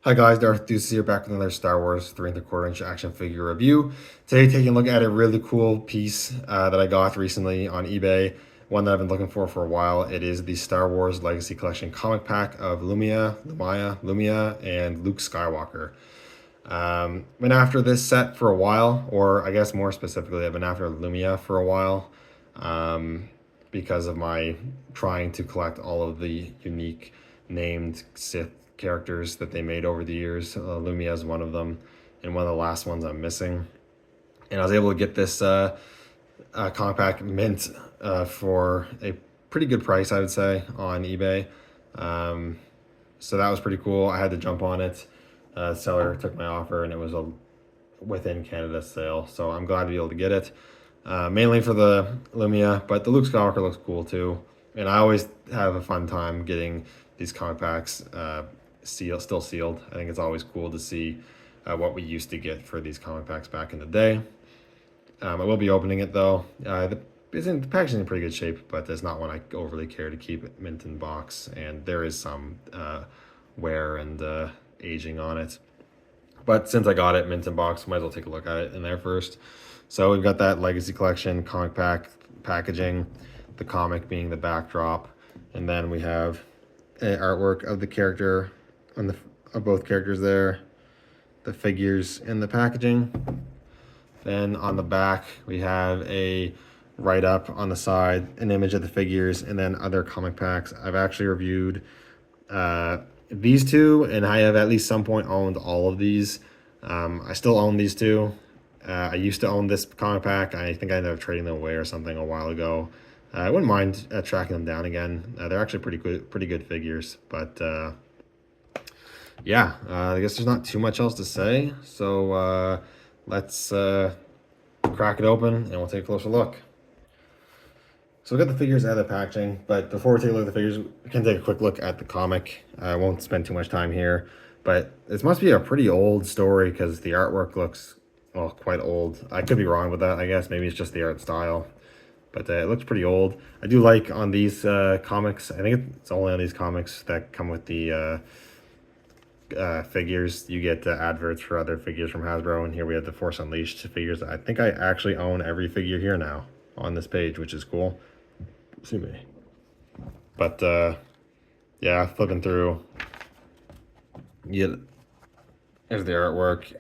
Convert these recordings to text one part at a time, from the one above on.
Hi guys, Darth Deuce here, back with another Star Wars 3 3/4 inch action figure review. Today taking a look at a really cool piece that I got recently on eBay, one that I've been looking for a while. It is the Star Wars Legacy Collection comic pack of Lumiya, and Luke Skywalker. Been after this set for a while, or I guess more specifically, I've been after Lumiya for a while because of my trying to collect all of the unique named Sith characters that they made over the years. Lumiya is one of them, and one of the last ones I'm missing. And I was able to get this comic pack mint for a pretty good price, I would say, on eBay. So that was pretty cool. I had to jump on it. The seller took my offer, and it was a within Canada sale. So I'm glad to be able to get it. Mainly for the Lumiya, but the Luke Skywalker looks cool too. And I always have a fun time getting these comic packs still sealed. I think it's always cool to see what we used to get for these comic packs back in the day. I will be opening it though. The packaging in pretty good shape, but there's not one I overly care to keep it mint in box, and there is some wear and aging on it. But since I got it mint in box, might as well take a look at it in there first. So we've got that Legacy Collection comic pack packaging, the comic being the backdrop, and then we have an artwork of the character of both characters there, the figures in the packaging. Then on the back we have a write-up on the side, an image of the figures, and then other comic packs. I've actually reviewed these two, and I have at least some point owned all of these. I still own these two. I used to own this comic pack. I think I ended up trading them away or something a while ago. I wouldn't mind tracking them down again. They're actually pretty good figures. But yeah, I guess there's not too much else to say. So let's crack it open and we'll take a closer look. So we got the figures out of the packaging, but before we take a look at the figures, we can take a quick look at the comic. I won't spend too much time here, but this must be a pretty old story because the artwork looks, well, quite old. I could be wrong with that, I guess. Maybe it's just the art style, but it looks pretty old. I do like on these comics, I think it's only on these comics that come with the figures, you get adverts for other figures from Hasbro, and here we have the Force Unleashed figures. I think I actually own every figure here now on this page, which is cool. See me. But yeah, flipping through, yeah, there's the artwork,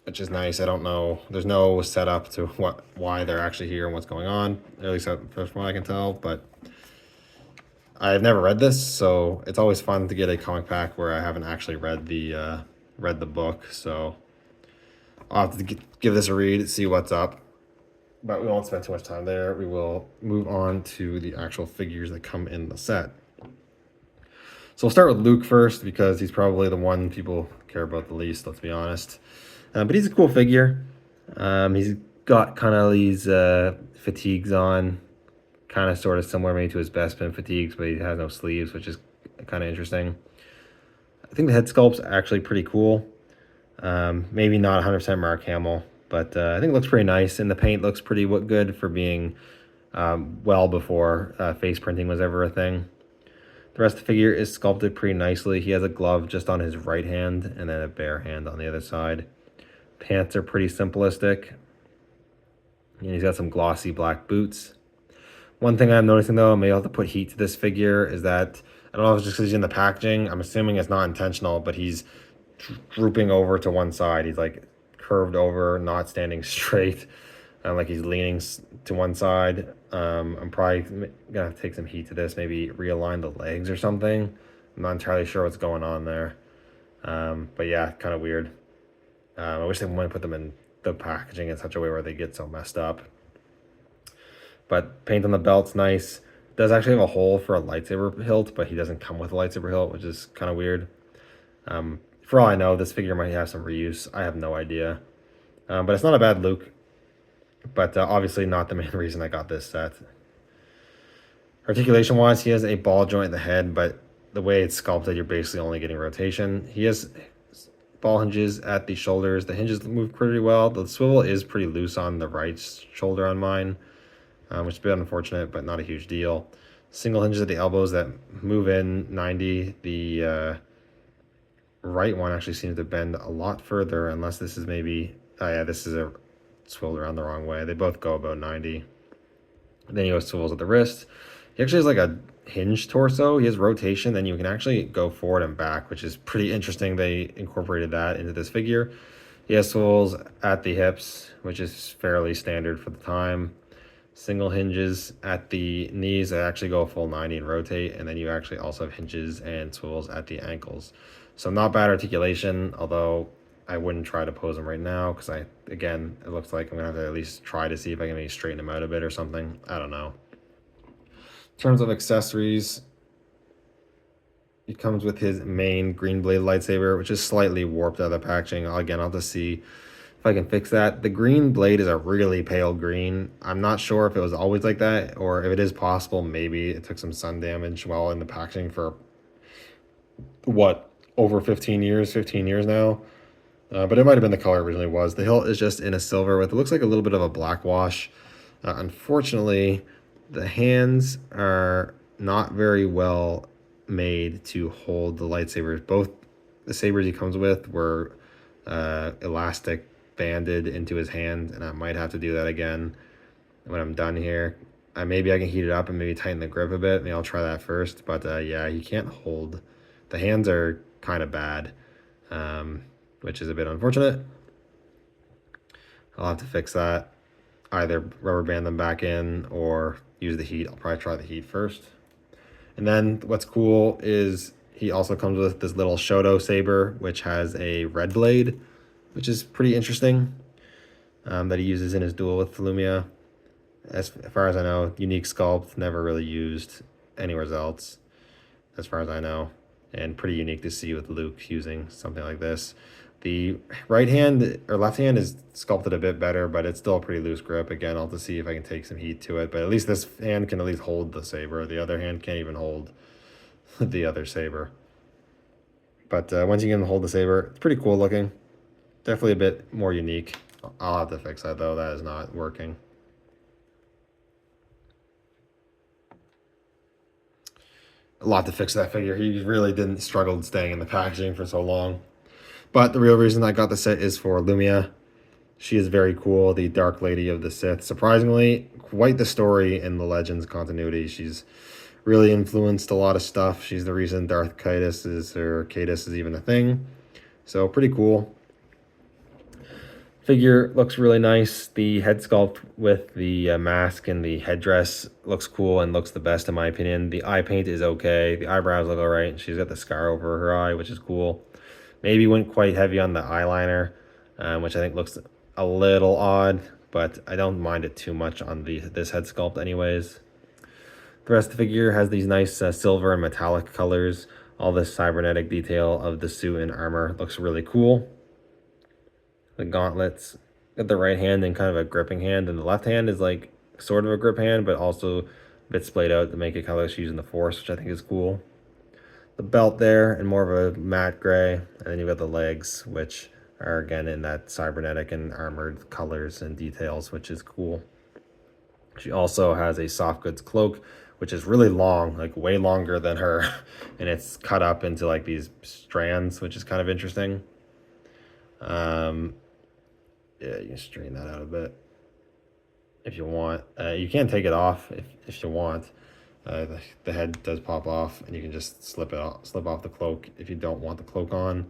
which is nice. I don't know, there's no setup to why they're actually here and what's going on, at least from what I can tell. But I've never read this, so it's always fun to get a comic pack where I haven't actually read the book. So I'll have to give this a read, see what's up. But we won't spend too much time there. We will move on to the actual figures that come in the set. So we'll start with Luke first because he's probably the one people care about the least, let's be honest. But he's a cool figure. He's got kind of these fatigues on, kind of sort of similar maybe to his Bespin fatigues, but he has no sleeves, which is kind of interesting. I think the head sculpt's actually pretty cool. Maybe not 100% Mark Hamill, but I think it looks pretty nice, and the paint looks pretty good for being well before face printing was ever a thing. The rest of the figure is sculpted pretty nicely. He has a glove just on his right hand and then a bare hand on the other side. Pants are pretty simplistic. And he's got some glossy black boots. One thing I'm noticing though, maybe I'll have to put heat to this figure, is that, I don't know if it's just because he's in the packaging, I'm assuming it's not intentional, but he's drooping over to one side. He's like curved over, not standing straight, like he's leaning to one side. I'm probably gonna have to take some heat to this, maybe realign the legs or something. I'm not entirely sure what's going on there. But yeah, kind of weird. I wish they wouldn't put them in the packaging in such a way where they get so messed up. But paint on the belt's nice. It does actually have a hole for a lightsaber hilt, but he doesn't come with a lightsaber hilt, which is kind of weird. For all I know, this figure might have some reuse. I have no idea. But it's not a bad Luke. But obviously not the main reason I got this set. Articulation-wise, he has a ball joint in the head, but the way it's sculpted, you're basically only getting rotation. He has ball hinges at the shoulders. The hinges move pretty well. The swivel is pretty loose on the right shoulder on mine, which is a bit unfortunate, but not a huge deal. Single hinges at the elbows that move in 90. The right one actually seems to bend a lot further, unless this is maybe, oh yeah, this is a swirled around the wrong way. They both go about 90. Then he goes swivels at the wrist. He actually has like a hinge torso. He has rotation, then you can actually go forward and back, which is pretty interesting. They incorporated that into this figure. He has swivels at the hips, which is fairly standard for the time. Single hinges at the knees that actually go a full 90 and rotate, and then you actually also have hinges and swivels at the ankles. So not bad articulation, although I wouldn't try to pose them right now because again, it looks like I'm gonna have to at least try to see if I can maybe straighten them out a bit or something. I don't know. In terms of accessories, he comes with his main green blade lightsaber, which is slightly warped out of the packaging. Again, I'll have to see if I can fix that. The green blade is a really pale green. I'm not sure if it was always like that, or if it is possible, maybe it took some sun damage while in the packaging for, what, over 15 years now. But it might have been the color it originally was. The hilt is just in a silver with, it looks like a little bit of a black wash. Unfortunately, the hands are not very well made to hold the lightsabers. Both the sabers he comes with were elastic banded into his hand, and I might have to do that again when I'm done here. Maybe I can heat it up and maybe tighten the grip a bit. Maybe I'll try that first. But yeah, he can't hold. The hands are kind of bad, which is a bit unfortunate. I'll have to fix that. Either rubber band them back in or use the heat. I'll probably try the heat first. And then what's cool is he also comes with this little Shoto saber, which has a red blade, which is pretty interesting, that he uses in his duel with Lumiya. As far as I know, unique sculpt, never really used anywhere else, as far as I know. And pretty unique to see with Luke using something like this. The right hand or left hand is sculpted a bit better, but it's still a pretty loose grip. Again, I'll have to see if I can take some heat to it, but at least this hand can at least hold the saber. The other hand can't even hold the other saber. But once you can hold the saber, it's pretty cool looking. Definitely a bit more unique. I'll have to fix that though. That is not working. A lot to fix that figure. He really didn't struggle staying in the packaging for so long. But the real reason I got the set is for Lumiya. She is very cool, the Dark Lady of the Sith. Surprisingly, quite the story in the Legends continuity. She's really influenced a lot of stuff. She's the reason Darth Caedus is even a thing. So pretty cool. Figure looks really nice. The head sculpt with the mask and the headdress looks cool and looks the best in my opinion. The eye paint is okay. The eyebrows look alright. She's got the scar over her eye, which is cool. Maybe went quite heavy on the eyeliner, which I think looks a little odd, but I don't mind it too much on this head sculpt anyways. The rest of the figure has these nice silver and metallic colors. All this cybernetic detail of the suit and armor looks really cool. The gauntlets at the right hand and kind of a gripping hand, and the left hand is like sort of a grip hand, but also a bit splayed out to make it kind of like she's using the force, which I think is cool. The belt there and more of a matte gray, and then you've got the legs, which are again in that cybernetic and armored colors and details, which is cool. She also has a soft goods cloak, which is really long, like way longer than her, and it's cut up into like these strands, which is kind of interesting. Yeah, you can straighten that out a bit if you want. You can take it off if you want. The head does pop off, and you can just slip off the cloak if you don't want the cloak on,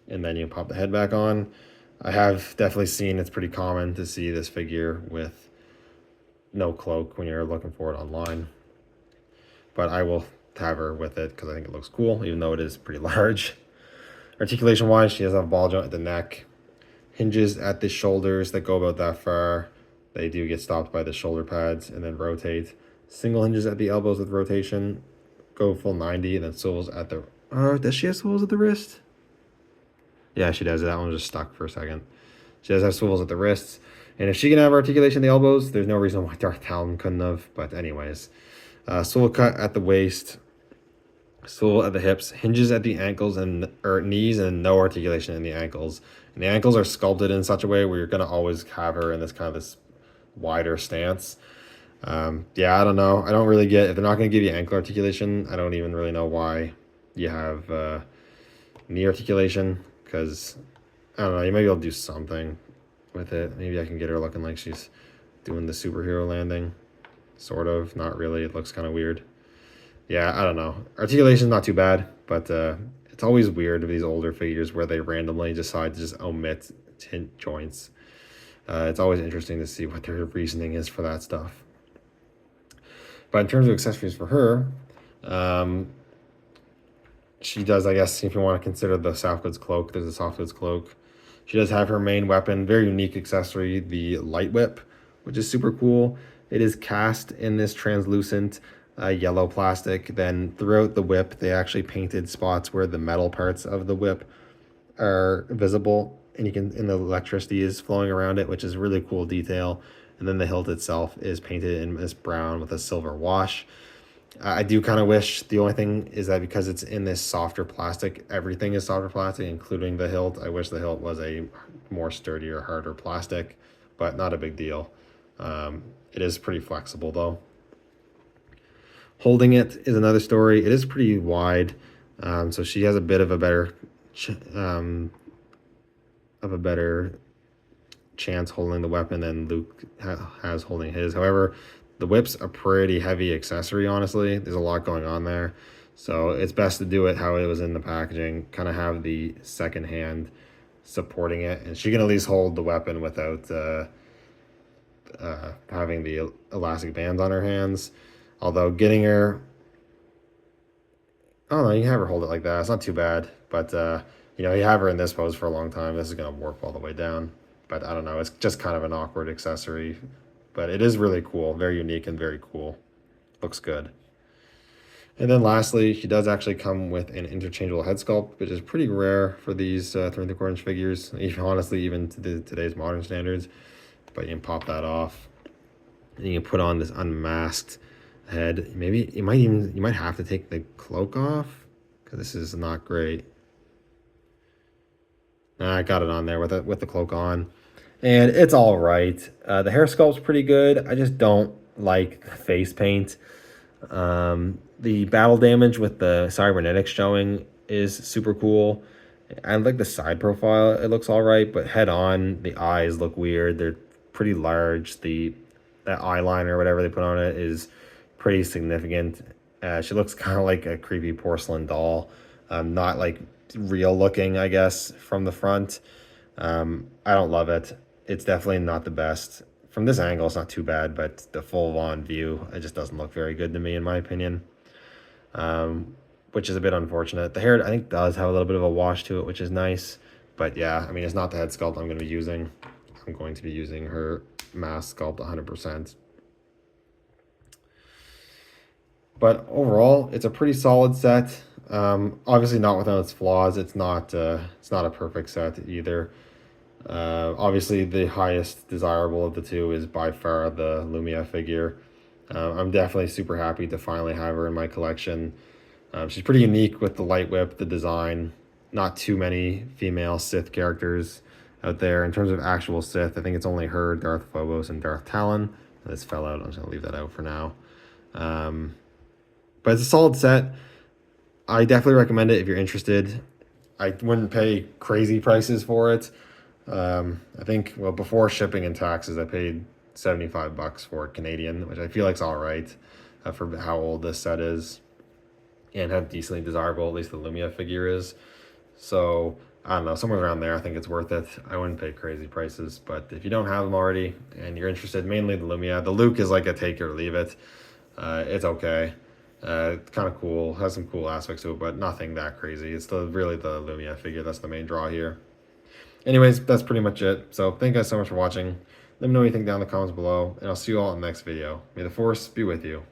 and then you pop the head back on. I have definitely seen it's pretty common to see this figure with no cloak when you're looking for it online, but I will have her with it because I think it looks cool, even though it is pretty large. Articulation wise, she does have a ball joint at the neck, hinges at the shoulders that go about that far. They do get stopped by the shoulder pads and then rotate. Single hinges at the elbows with rotation, go full 90, and then swivels at the... does she have swivels at the wrist? Yeah, she does. That one was just stuck for a second. She does have swivels at the wrists. And if she can have articulation at the elbows, there's no reason why Darth Talon couldn't have. But anyways, swivel cut at the waist, swivel at the hips, hinges at the ankles and knees, and no articulation in the ankles. And the ankles are sculpted in such a way where you're going to always have her in this kind of this wider stance. Yeah, I don't know. I don't really get, if they're not going to give you ankle articulation, I don't even really know why you have knee articulation, because I don't know, you might be able to do something with it. Maybe I can get her looking like she's doing the superhero landing, sort of. Not really. It looks kind of weird. Yeah, I don't know. Articulation's not too bad, but it's always weird with these older figures where they randomly decide to just omit tint joints. It's always interesting to see what their reasoning is for that stuff. But in terms of accessories for her, um, she does, I guess, if you want to consider the soft goods cloak, there's a soft goods cloak. She does have her main weapon, very unique accessory, the light whip, which is super cool. It is cast in this translucent yellow plastic. Then throughout the whip, they actually painted spots where the metal parts of the whip are visible, and the electricity is flowing around it, which is a really cool detail. And then the hilt itself is painted in this brown with a silver wash. I do kind of wish, the only thing is that because it's in this softer plastic, everything is softer plastic, including the hilt. I wish the hilt was a more sturdier, harder plastic, but not a big deal. It is pretty flexible though. Holding it is another story. It is pretty wide, so she has a bit of a better chance holding the weapon than Luke has holding his. However, the whip's a pretty heavy accessory, honestly. There's a lot going on there. So it's best to do it how it was in the packaging, kind of have the second hand supporting it. And she can at least hold the weapon without having the elastic bands on her hands. Although getting her, I don't know, you can have her hold it like that. It's not too bad. But, you have her in this pose for a long time. This is going to warp all the way down. But I don't know, it's just kind of an awkward accessory. But it is really cool, very unique and very cool. Looks good. And then lastly, she does actually come with an interchangeable head sculpt, which is pretty rare for these 3¼ inch figures, honestly, even to today's modern standards. But you can pop that off. And you can put on this unmasked head. Maybe you might have to take the cloak off, because this is not great. I got it on there with the cloak on. And it's all right. The hair sculpt's pretty good. I just don't like the face paint. The battle damage with the cybernetics showing is super cool. I like the side profile. It looks all right, but head on, the eyes look weird. They're pretty large. That eyeliner or whatever they put on it is pretty significant. She looks kind of like a creepy porcelain doll. Not like real looking, I guess, from the front. I don't love it. It's definitely not the best. From this angle, it's not too bad, but the full-on view, it just doesn't look very good to me, in my opinion, which is a bit unfortunate. The hair, I think, does have a little bit of a wash to it, which is nice. But yeah, I mean, it's not the head sculpt I'm going to be using. I'm going to be using her mask sculpt 100%. But overall, it's a pretty solid set. Obviously not without its flaws. It's not a perfect set either. Obviously, the highest desirable of the two is by far the Lumiya figure. I'm definitely super happy to finally have her in my collection. She's pretty unique with the light whip, the design. Not too many female Sith characters out there. In terms of actual Sith, I think it's only her, Darth Phobos, and Darth Talon. This fell out. I'm just going to leave that out for now. But it's a solid set. I definitely recommend it if you're interested. I wouldn't pay crazy prices for it. I think, well, before shipping and taxes, I paid $75 for it Canadian, which I feel like is all right for how old this set is and how decently desirable at least the Lumiya figure is. So I don't know, somewhere around there, I think it's worth it. I wouldn't pay crazy prices, but if you don't have them already and you're interested, mainly the Lumiya, the Luke is like a take it or leave it. It's okay. It's kind of cool, has some cool aspects to it, but nothing that crazy. It's really the Lumiya figure that's the main draw here. Anyways, that's pretty much it. So thank you guys so much for watching. Let me know what you think down in the comments below, and I'll see you all in the next video. May the Force be with you.